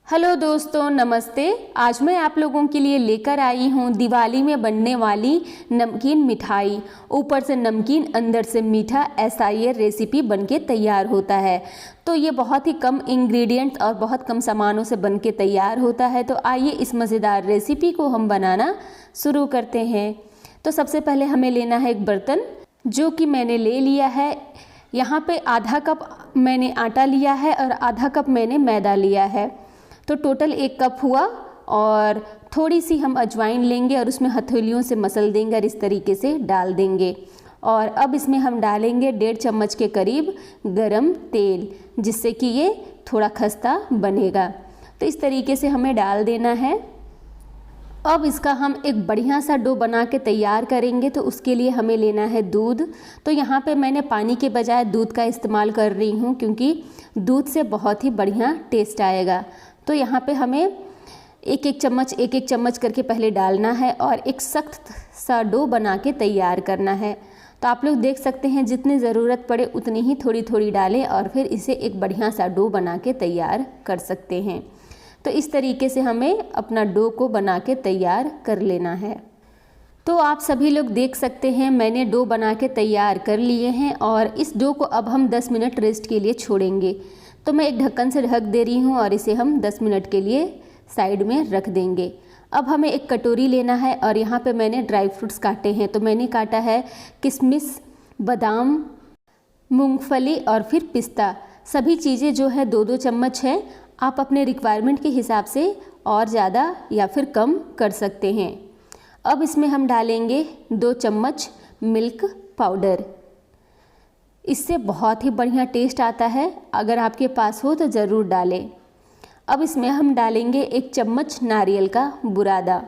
Hello दोस्तों, नमस्ते। आज मैं आप लोगों के लिए लेकर आई हूँ दिवाली में बनने वाली नमकीन मिठाई। ऊपर से नमकीन, अंदर से मीठा, ऐसा ये रेसिपी बनके तैयार होता है। तो ये बहुत ही कम इंग्रेडिएंट्स और बहुत कम सामानों से बनके तैयार होता है। तो आइए इस मज़ेदार रेसिपी को हम बनाना शुरू करते हैं। तो सबसे पहले हमें लेना है एक बर्तन, जो कि मैंने ले लिया है। यहाँ पे आधा कप मैंने आटा लिया है और आधा कप मैंने मैदा लिया है। तो टोटल 1 कप हुआ। और थोड़ी सी हम अजवाइन लेंगे और उसमें हथेलियों से मसल देंगे और इस तरीके से डाल देंगे। और अब इसमें हम डालेंगे 1.5 चम्मच के करीब गरम तेल, जिससे कि ये थोड़ा खस्ता बनेगा। तो इस तरीके से हमें डाल देना है। अब इसका हम एक बढ़िया सा डो बना के तैयार करेंगे। तो उसके लिए हमें लेना है दूध। तो यहाँ पे मैंने पानी के बजाय दूध का इस्तेमाल कर रही हूँ, क्योंकि दूध से बहुत ही बढ़िया टेस्ट आएगा। तो यहाँ पे हमें एक एक चम्मच करके पहले डालना है और एक सख्त सा डो बना के तैयार करना है। तो आप लोग देख सकते हैं, जितनी ज़रूरत पड़े उतनी ही थोड़ी थोड़ी डालें और फिर इसे एक बढ़िया सा डो बना के तैयार कर सकते हैं। तो इस तरीके से हमें अपना डो को बना के तैयार कर लेना है। तो आप सभी लोग देख सकते हैं, मैंने डो बना के तैयार कर लिए हैं और इस डो को अब हम 10 मिनट रेस्ट के लिए छोड़ेंगे। तो मैं एक ढक्कन से ढक दे रही हूँ और इसे हम 10 मिनट के लिए साइड में रख देंगे। अब हमें एक कटोरी लेना है और यहाँ पे मैंने ड्राई फ्रूट्स काटे हैं। तो मैंने काटा है किशमिश, बादाम, मूंगफली और फिर पिस्ता। सभी चीज़ें जो है 2-2 चम्मच है। आप अपने रिक्वायरमेंट के हिसाब से और ज़्यादा या फिर कम कर सकते हैं। अब इसमें हम डालेंगे 2 चम्मच मिल्क पाउडर। इससे बहुत ही बढ़िया टेस्ट आता है, अगर आपके पास हो तो ज़रूर डालें। अब इसमें हम डालेंगे 1 चम्मच नारियल का बुरादा।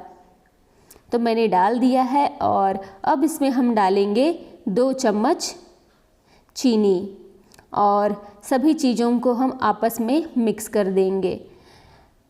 तो मैंने डाल दिया है। और अब इसमें हम डालेंगे 2 चम्मच चीनी और सभी चीज़ों को हम आपस में मिक्स कर देंगे।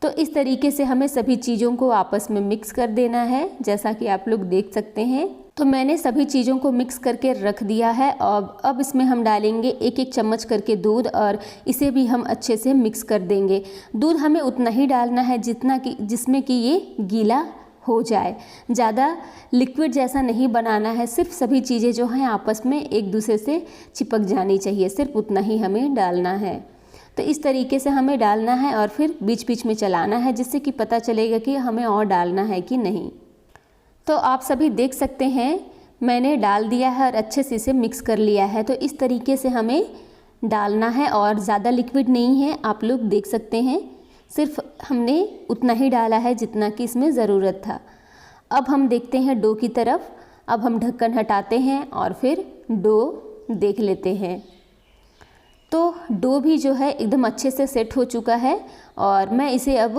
तो इस तरीके से हमें सभी चीज़ों को आपस में मिक्स कर देना है, जैसा कि आप लोग देख सकते हैं। तो मैंने सभी चीज़ों को मिक्स करके रख दिया है। और अब इसमें हम डालेंगे 1-1 चम्मच करके दूध और इसे भी हम अच्छे से मिक्स कर देंगे। दूध हमें उतना ही डालना है जिसमें कि ये गीला हो जाए। ज़्यादा लिक्विड जैसा नहीं बनाना है, सिर्फ सभी चीज़ें जो हैं आपस में एक दूसरे से चिपक जानी चाहिए, सिर्फ उतना ही हमें डालना है। तो इस तरीके से हमें डालना है और फिर बीच बीच में चलाना है, जिससे कि पता चलेगा कि हमें और डालना है कि नहीं। तो आप सभी देख सकते हैं, मैंने डाल दिया है और अच्छे से इसे मिक्स कर लिया है। तो इस तरीके से हमें डालना है और ज़्यादा लिक्विड नहीं है, आप लोग देख सकते हैं। सिर्फ हमने उतना ही डाला है जितना कि इसमें ज़रूरत था। अब हम देखते हैं डो की तरफ। अब हम ढक्कन हटाते हैं और फिर डो देख लेते हैं। तो डो भी जो है एकदम अच्छे से सेट हो चुका है और मैं इसे अब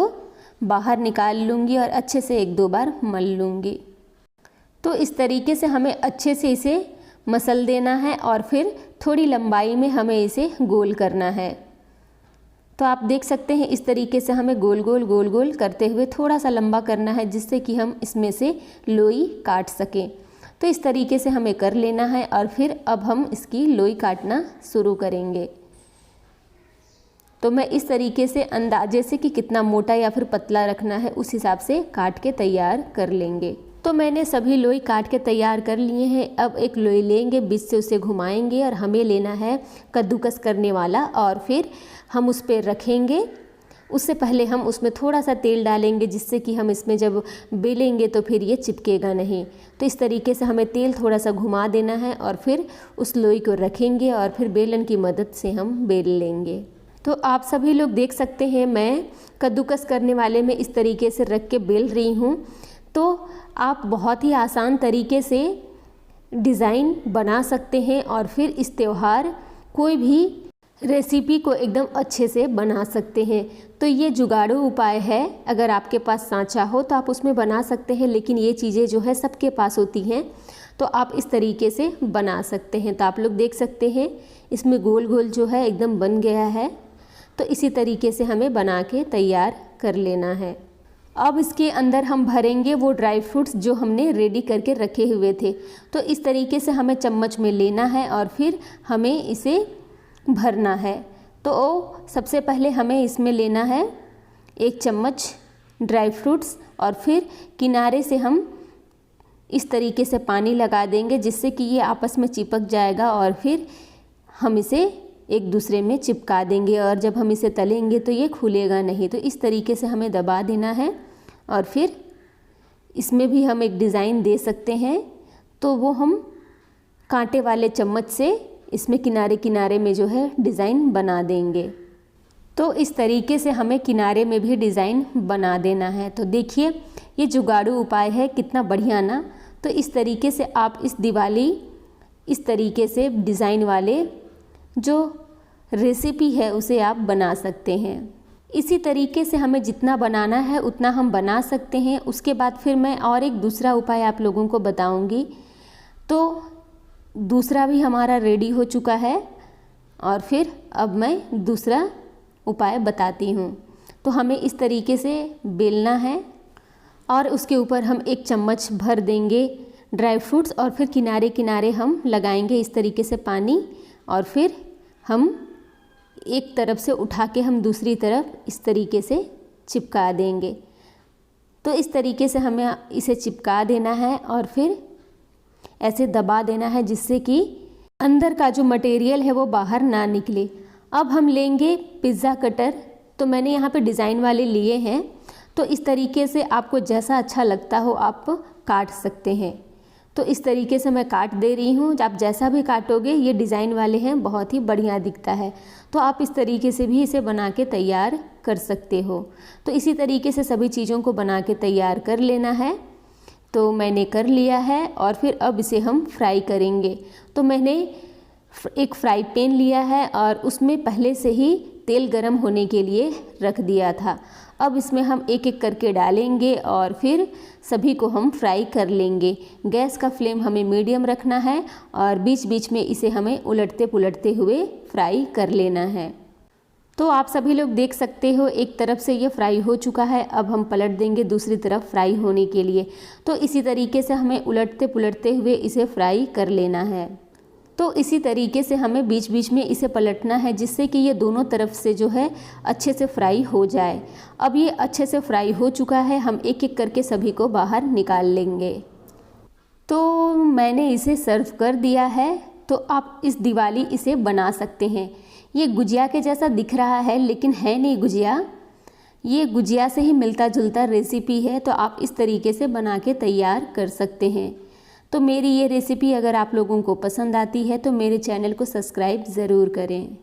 बाहर निकाल लूँगी और अच्छे से 1-2 बार मल लूँगी। तो इस तरीके से हमें अच्छे से इसे मसल देना है और फिर थोड़ी लंबाई में हमें इसे गोल करना है। तो आप देख सकते हैं, इस तरीके से हमें गोल गोल करते हुए थोड़ा सा लंबा करना है, जिससे कि हम इसमें से लोई काट सकें। तो इस तरीके से हमें कर लेना है और फिर अब हम इसकी लोई काटना शुरू करेंगे। तो मैं इस तरीके से अंदाजे से कि कितना मोटा या फिर पतला रखना है उस हिसाब से काट के तैयार कर लेंगे। तो मैंने सभी लोई काट के तैयार कर लिए हैं। अब एक लोई लेंगे, बीच से उसे घुमाएंगे और हमें लेना है कद्दूकस करने वाला और फिर हम उस पर रखेंगे। उससे पहले हम उसमें थोड़ा सा तेल डालेंगे, जिससे कि हम इसमें जब बेलेंगे तो फिर ये चिपकेगा नहीं। तो इस तरीके से हमें तेल थोड़ा सा घुमा देना है और फिर उस लोई को रखेंगे और फिर बेलन की मदद से हम बेल लेंगे। तो आप सभी लोग देख सकते हैं, मैं कद्दूकस करने वाले में इस तरीके से रख के बेल रही हूँ। तो आप बहुत ही आसान तरीके से डिज़ाइन बना सकते हैं और फिर इस त्यौहार कोई भी रेसिपी को एकदम अच्छे से बना सकते हैं। तो ये जुगाड़ू उपाय है। अगर आपके पास सांचा हो तो आप उसमें बना सकते हैं, लेकिन ये चीज़ें जो है सबके पास होती हैं, तो आप इस तरीके से बना सकते हैं। तो आप लोग देख सकते हैं, इसमें गोल गोल जो है एकदम बन गया है। तो इसी तरीके से हमें बना के तैयार कर लेना है। अब इसके अंदर हम भरेंगे वो ड्राई फ्रूट्स जो हमने रेडी करके रखे हुए थे। तो इस तरीके से हमें चम्मच में लेना है और फिर हमें इसे भरना है। तो सबसे पहले हमें इसमें लेना है 1 चम्मच ड्राई फ्रूट्स और फिर किनारे से हम इस तरीके से पानी लगा देंगे जिससे कि ये आपस में चिपक जाएगा और फिर हम इसे एक दूसरे में चिपका देंगे और जब हम इसे तलेंगे तो ये खुलेगा नहीं। तो इस तरीके से हमें दबा देना है और फिर इसमें भी हम एक डिज़ाइन दे सकते हैं, तो वो हम कांटे वाले चम्मच से इसमें किनारे किनारे में जो है डिज़ाइन बना देंगे। तो इस तरीके से हमें किनारे में भी डिज़ाइन बना देना है। तो देखिए ये जुगाड़ू उपाय है, कितना बढ़िया ना। तो इस तरीके से आप इस दिवाली इस तरीके से डिज़ाइन वाले जो रेसिपी है उसे आप बना सकते हैं। इसी तरीके से हमें जितना बनाना है उतना हम बना सकते हैं। उसके बाद फिर मैं और एक दूसरा उपाय आप लोगों को बताऊंगी। तो दूसरा भी हमारा रेडी हो चुका है और फिर अब मैं दूसरा उपाय बताती हूँ। तो हमें इस तरीके से बेलना है और उसके ऊपर हम 1 चम्मच भर देंगे ड्राई फ्रूट्स और फिर किनारे किनारे हम लगाएंगे इस तरीके से पानी और फिर हम एक तरफ से उठा के हम दूसरी तरफ इस तरीके से चिपका देंगे। तो इस तरीके से हमें इसे चिपका देना है और फिर ऐसे दबा देना है जिससे कि अंदर का जो मटेरियल है वो बाहर ना निकले। अब हम लेंगे पिज़्ज़ा कटर। तो मैंने यहाँ पे डिज़ाइन वाले लिए हैं, तो इस तरीके से आपको जैसा अच्छा लगता हो आप काट सकते हैं। तो इस तरीके से मैं काट दे रही हूँ। आप जैसा भी काटोगे, ये डिज़ाइन वाले हैं, बहुत ही बढ़िया दिखता है। तो आप इस तरीके से भी इसे बना के तैयार कर सकते हो। तो इसी तरीके से सभी चीज़ों को बना के तैयार कर लेना है। तो मैंने कर लिया है और फिर अब इसे हम फ्राई करेंगे। तो मैंने एक फ्राई पैन लिया है और उसमें पहले से ही तेल गरम होने के लिए रख दिया था। अब इसमें हम एक एक करके डालेंगे और फिर सभी को हम फ्राई कर लेंगे। गैस का फ्लेम हमें मीडियम रखना है और बीच बीच में इसे हमें उलटते पुलटते हुए फ्राई कर लेना है। तो आप सभी लोग देख सकते हो एक तरफ से ये फ्राई हो चुका है। अब हम पलट देंगे दूसरी तरफ फ्राई होने के लिए। तो इसी तरीके से हमें उलटते पुलटते हुए इसे फ्राई कर लेना है। तो इसी तरीके से हमें बीच बीच में इसे पलटना है जिससे कि ये दोनों तरफ से जो है अच्छे से फ्राई हो जाए। अब ये अच्छे से फ्राई हो चुका है, हम एक एक करके सभी को बाहर निकाल लेंगे। तो मैंने इसे सर्व कर दिया है। तो आप इस दिवाली इसे बना सकते हैं। ये गुजिया के जैसा दिख रहा है लेकिन है नहीं गुजिया, ये गुजिया से ही मिलता जुलता रेसिपी है। तो आप इस तरीके से बना के तैयार कर सकते हैं। तो मेरी ये रेसिपी अगर आप लोगों को पसंद आती है तो मेरे चैनल को सब्सक्राइब ज़रूर करें।